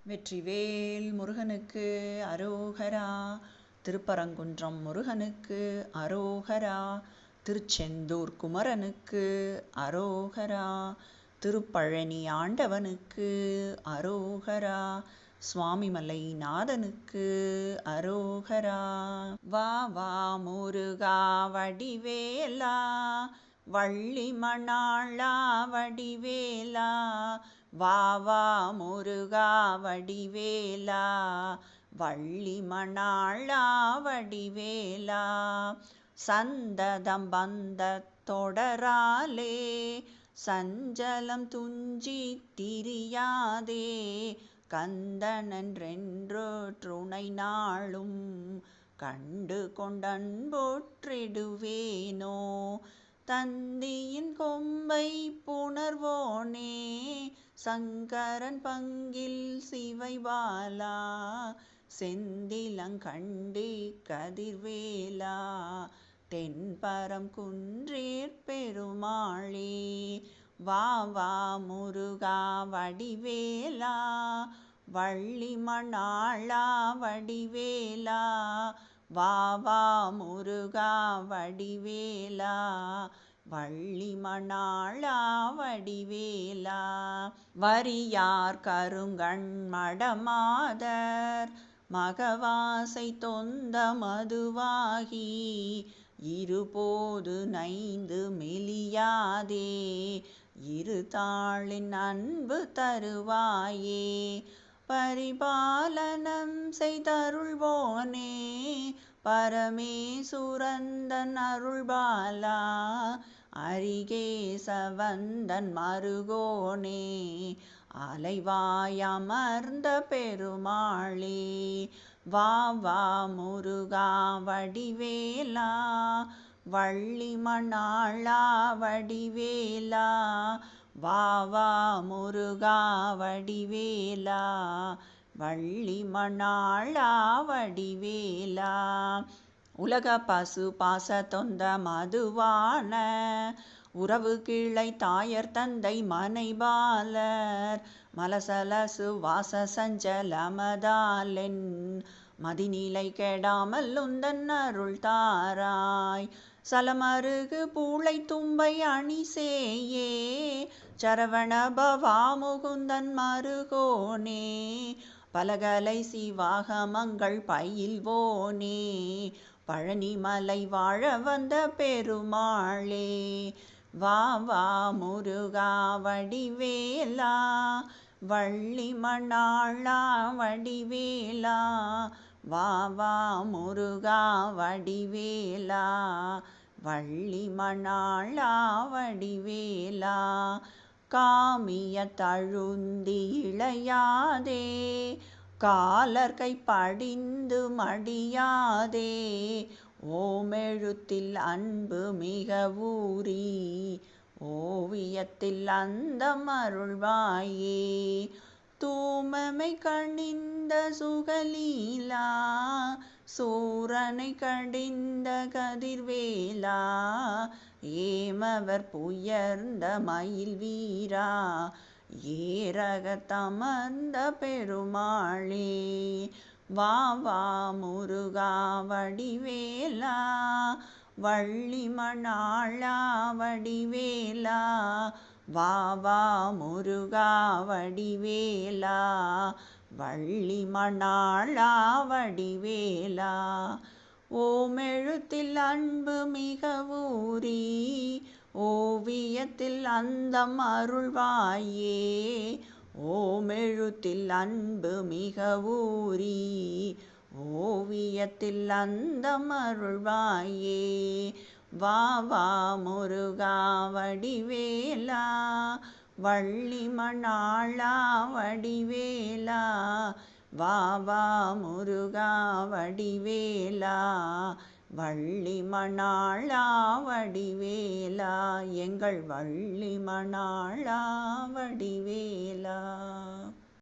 வெற்றிவேல் முருகனுக்கு அரோகரா. திருப்பரங்குன்றம் முருகனுக்கு அரோகரா. திருச்செந்தூர் குமரனுக்கு அரோகரா. திருப்பழனி ஆண்டவனுக்கு அரோகரா. சுவாமிமலை நாதனுக்கு அரோகரா. வா வா முருகா வடிவேலா, வள்ளி மணாளா வடிவேலா. வா வா முருகா வடிவேலா, வள்ளி மணாளா வடிவேலா. சந்ததம் வந்த தொடராலே சஞ்சலம் துஞ்சி திரியாதே, கந்தனென்றென்றோ துணை நாளும் கண்டு கொண்டன்போற்றிடுவேனோ. தந்தியின் கொம்பை புணர்வோனே, சங்கரன் பங்கில் சிவைபாலா. செந்திலங்கண்டி கதிர்வேலா, தென்பரம் குன்றேற் பெருமாளே. வா வா முருகா வடிவேலா, வள்ளி மணாளா வடிவேலா. வா வா முருகா வடிவேலா, வள்ளி மணாளா வடிவேலா. வரியார் கருங்கண் மடமாதர் மகவாசை தொந்த மதுவாகி, இருபோது நைந்து மெலியாதே இருதாளின் அன்பு தருவாயே. பரிபாலனம் செய்தருள்வோனே, பரமேசுரந்தன் அருள்பாலா. அரிகேசவந்தன் மருகோனே, அலைவாயமர்ந்த பெருமாளே. வா வா முருகா வடிவேலா, வள்ளி மணாளா வடிவேலா. வா வா முருகா வடிவேலா, வள்ளி மணாளா வடிவேலா. உலக பசு பாச தொந்த மதுவான உறவு கிளை தாயர் தந்தை மனைபாலர், மலசலசு வாச சஞ்சலமதாலென் மதிநிலை கெடாமல் உந்தன் அருள் தாராய். சலமருகு பூளை தும்பை அணிசேயே, சரவண பவா முகுந்தன் மருகோனே. பலகலை சிவாகமங்கள் பயில்வோனே, பழனிமலை வாழ வந்த பெருமாளே. வா வா முருகா வடிவேலா, வள்ளி மணாளா வடிவேலா. வா வா முருகா வடிவேலா, வள்ளி மணாளா வடிவேலா. காமிய தழுந்தி இளையாதே, காலர் கை படிந்து மடியாதே. ஓமெழுத்தில் அன்பு மிக ஊறி, ஓவியத்தில் அந்தம் அருள்வாயே. தூமமை கணிந்த சுகலீலா, சூரனை கடிந்த கதிர்வேலா. ஏமவர் புயர்ந்த மயில் வீரா, ஏரகத்தமர்ந்த பெருமாளே. வா வா முருகா வடிவேலா, வள்ளி மணாளா வடிவேலா. வா வா முருகா வடிவேலா, வள்ளி மணாளா வடிவேலா. ஓமெழுத்தில் அன்பு மிக ஊறி, ஓவியத்தில் அந்தம் அருள்வாயே. ஓமெழுத்தில் அன்பு மிக ஊறி, ஓவியத்தில் அந்தம் அருள்வாயே. வா வா முருகா வடிவேலா, வள்ளி மணாளா வடிவேலா. வா வா முருகா வடிவேலா, வள்ளி மணாளா வடிவேலா. எங்கள் வள்ளி மணாளா வடிவேலா.